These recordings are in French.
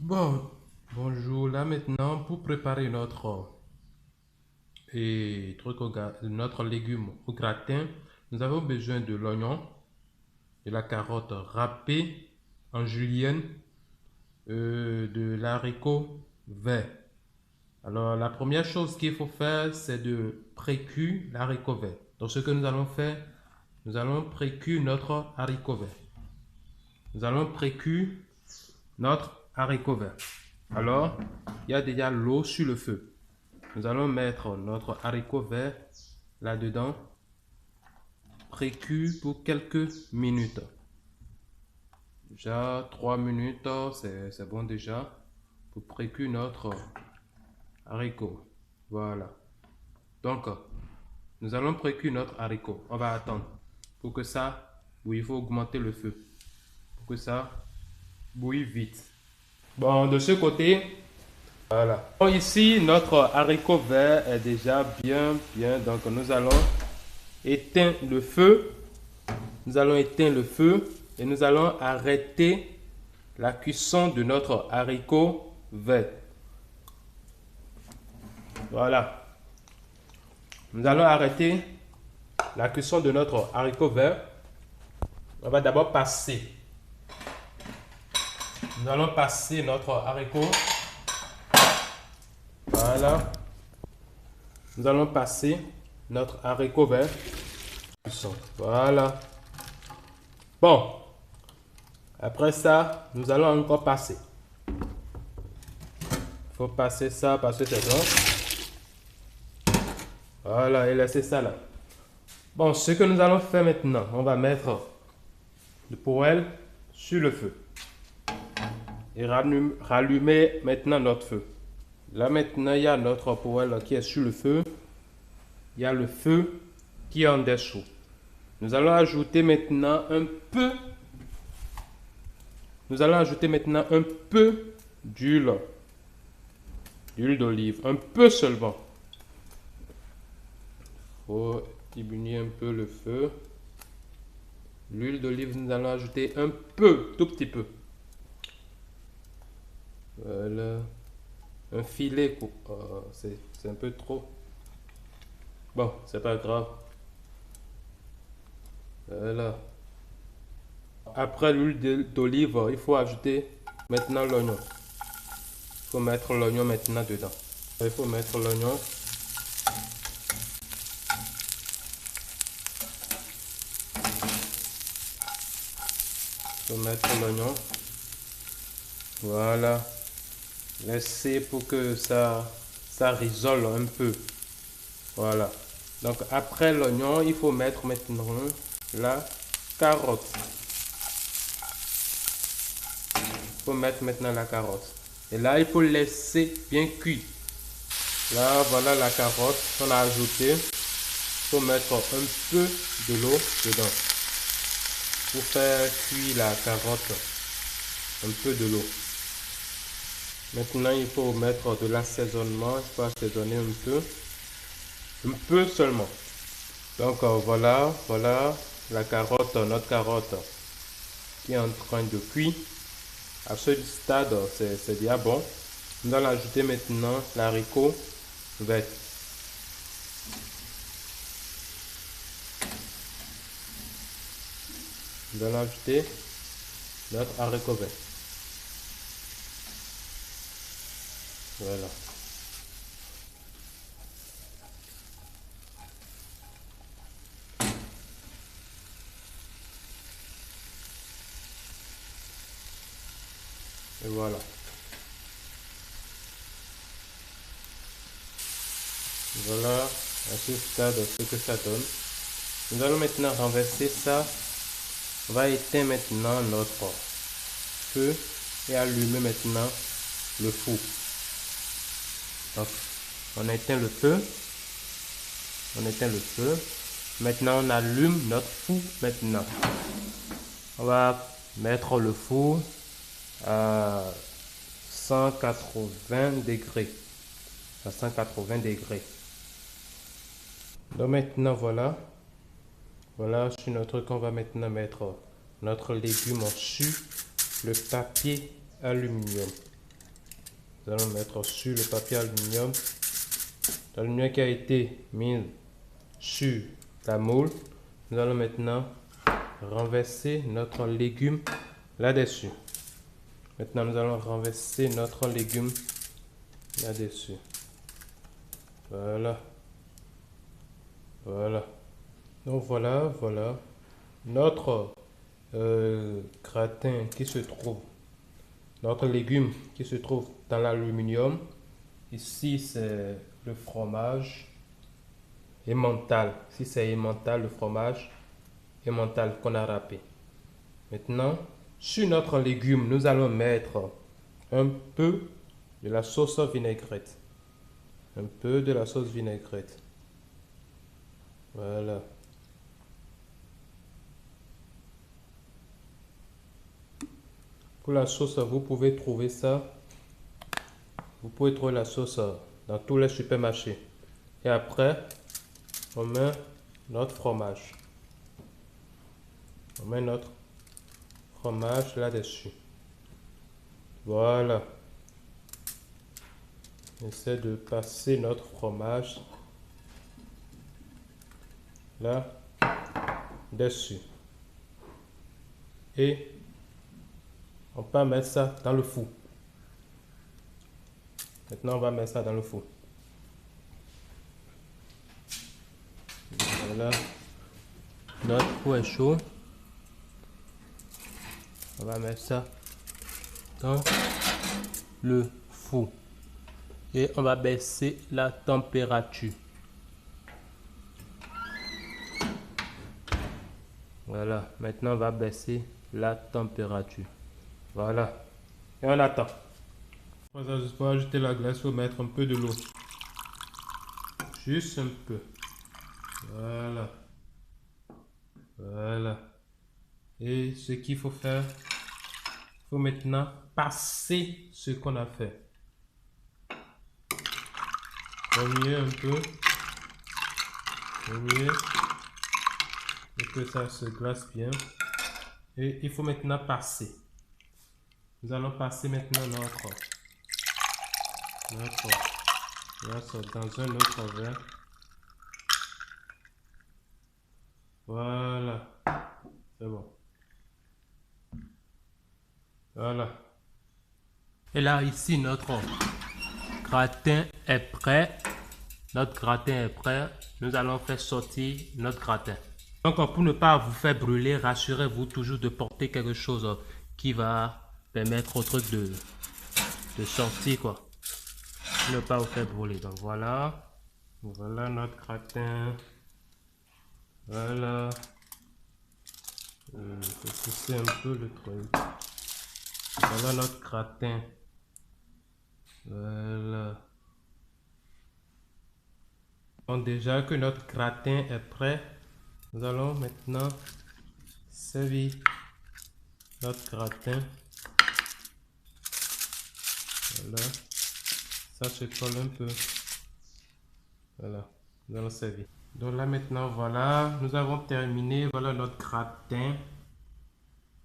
Bon, bonjour. Là maintenant, pour préparer notre légume au gratin, nous avons besoin de l'oignon, de la carotte râpée en julienne, de l'haricot vert. Alors, la première chose qu'il faut faire, c'est de précuire l'haricot vert. Donc, ce que nous allons faire, nous allons précuire notre haricot vert. Nous allons précuire notre haricot vert. Alors, il y a déjà l'eau sur le feu. Nous allons mettre notre haricot vert là-dedans, précuit pour quelques minutes. Déjà 3 minutes, c'est bon déjà pour précuire notre haricot. Voilà. Donc, nous allons précuire notre haricot. On va attendre pour que ça bouille. Il faut augmenter le feu pour que ça bouille vite. Bon, de ce côté, voilà. Bon, ici, notre haricot vert est déjà bien. Donc, nous allons éteindre le feu. Nous allons éteindre le feu et nous allons arrêter la cuisson de notre haricot vert. Voilà. Nous allons arrêter la cuisson de notre haricot vert. On va d'abord passer. Nous allons passer notre haricot. Voilà. Nous allons passer notre haricot vert. Voilà. Bon. Après ça, nous allons encore passer. Il faut passer ça parce que c'est bon. Voilà, et laisser ça là. Bon, ce que nous allons faire maintenant, on va mettre le poêle sur le feu. Et rallumer maintenant notre feu. Là maintenant, il y a notre poêle qui est sur le feu. Il y a le feu qui est en dessous. Nous allons ajouter maintenant un peu. Nous allons ajouter maintenant un peu d'huile. D'huile d'olive. Un peu seulement. Il faut diminuer un peu le feu. L'huile d'olive, nous allons ajouter un peu, tout petit peu. Voilà. Un filet. C'est un peu trop. Bon, c'est pas grave. Voilà. Après l'huile d'olive, il faut ajouter maintenant l'oignon. Il faut mettre l'oignon maintenant dedans. Il faut mettre l'oignon. Il faut mettre l'oignon. Voilà. Laissez pour que ça risole un peu. Voilà. Donc après l'oignon, il faut mettre maintenant la carotte. Il faut mettre maintenant la carotte. Et là, il faut laisser bien cuire. Là, voilà la carotte qu'on a ajoutée. Il faut mettre un peu de l'eau dedans. Pour faire cuire la carotte, un peu de l'eau. Maintenant, il faut mettre de l'assaisonnement. Il faut assaisonner un peu seulement. Donc voilà la carotte, notre carotte qui est en train de cuire. À ce stade, c'est déjà bon. Nous allons ajouter maintenant l'haricot vert. Nous allons ajouter notre haricot vert. Voilà. Et voilà. Voilà à ce stade ce que ça donne. Nous allons maintenant renverser ça. On va éteindre maintenant notre feu et allumer maintenant le four. Donc, on éteint le feu. On éteint le feu. Maintenant, on allume notre four maintenant. On va mettre le four à 180 degrés. À 180 degrés. Donc maintenant, voilà. Voilà, sur notre truc, on va maintenant mettre notre légume sur le papier aluminium. nous allons mettre sur le papier aluminium. L'aluminium qui a été mis sur la moule. Nous allons maintenant renverser notre légume là-dessus. Maintenant, nous allons renverser notre légume là-dessus. Voilà. Voilà. Donc voilà notre gratin qui se trouve, notre légume qui se trouve dans l'aluminium. Ici, c'est le fromage emmental. Ici, c'est emmental, le fromage emmental qu'on a râpé. Maintenant, sur notre légume, nous allons mettre un peu de la sauce vinaigrette. Un peu de la sauce vinaigrette. Voilà. Pour la sauce, vous pouvez trouver ça. Vous pouvez trouver la sauce dans tous les supermarchés. Et après, on met notre fromage. On met notre fromage là-dessus. Voilà. Essaie de passer notre fromage là-dessus. Et on peut mettre ça dans le four. Maintenant, on va mettre ça dans le four. Voilà. Notre four est chaud. On va mettre ça dans le four. Et on va baisser la température. Voilà. Maintenant, on va baisser la température. Voilà. Et on attend. Pour ça, juste pour ajouter la glace, il faut mettre un peu de l'eau. Juste un peu. Voilà. Voilà. Et ce qu'il faut faire, il faut maintenant passer ce qu'on a fait. Remuer un peu. Remuer. Et que ça se glace bien. Et il faut maintenant passer. Nous allons passer maintenant notre glace dans un autre verre. Voilà. C'est bon. Voilà. Et là, ici, notre gratin est prêt. Notre gratin est prêt. Nous allons faire sortir notre gratin. Donc, pour ne pas vous faire brûler, rassurez-vous toujours de porter quelque chose qui va permettre au truc de sortir, quoi. Ne pas vous faire brûler. Donc, voilà. Voilà notre gratin. Voilà. Je vais pousser un peu le truc. Voilà notre gratin. Voilà. Donc déjà que notre gratin est prêt, nous allons maintenant servir notre gratin. Voilà. Ça se colle un peu. Voilà. Nous allons servir. Donc là maintenant, voilà. Nous avons terminé. Voilà notre gratin.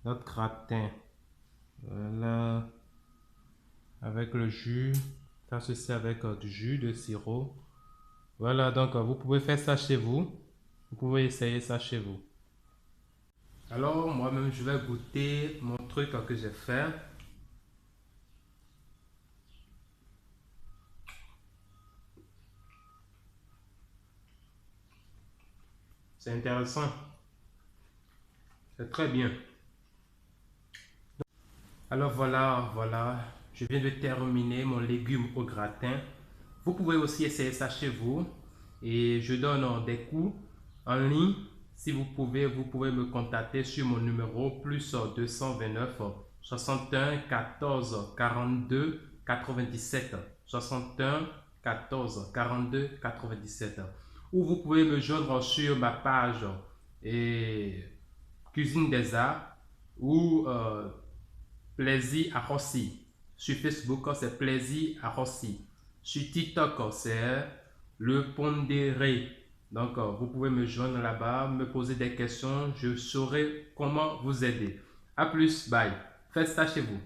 Notre gratin. Voilà. Avec le jus. Ça ceci avec du jus de sirop. Voilà, donc vous pouvez faire ça chez vous. Vous pouvez essayer ça chez vous. Alors, moi-même, je vais goûter mon truc que j'ai fait. C'est intéressant. C'est très bien. Alors voilà. Je viens de terminer mon légume au gratin. Vous pouvez aussi essayer ça chez vous. Et je donne des cours en ligne. Si vous pouvez me contacter sur mon numéro plus 229 61 14 42 97 61 14 42 97. Ou vous pouvez me joindre sur ma page et Cuisine des Arts ou Plaisir à Rossi. Sur Facebook, c'est Plaisir à Rossi. Sur TikTok, c'est Le Pondéré. Donc, vous pouvez me joindre là-bas, me poser des questions. Je saurai comment vous aider. À plus, bye. Faites ça chez vous.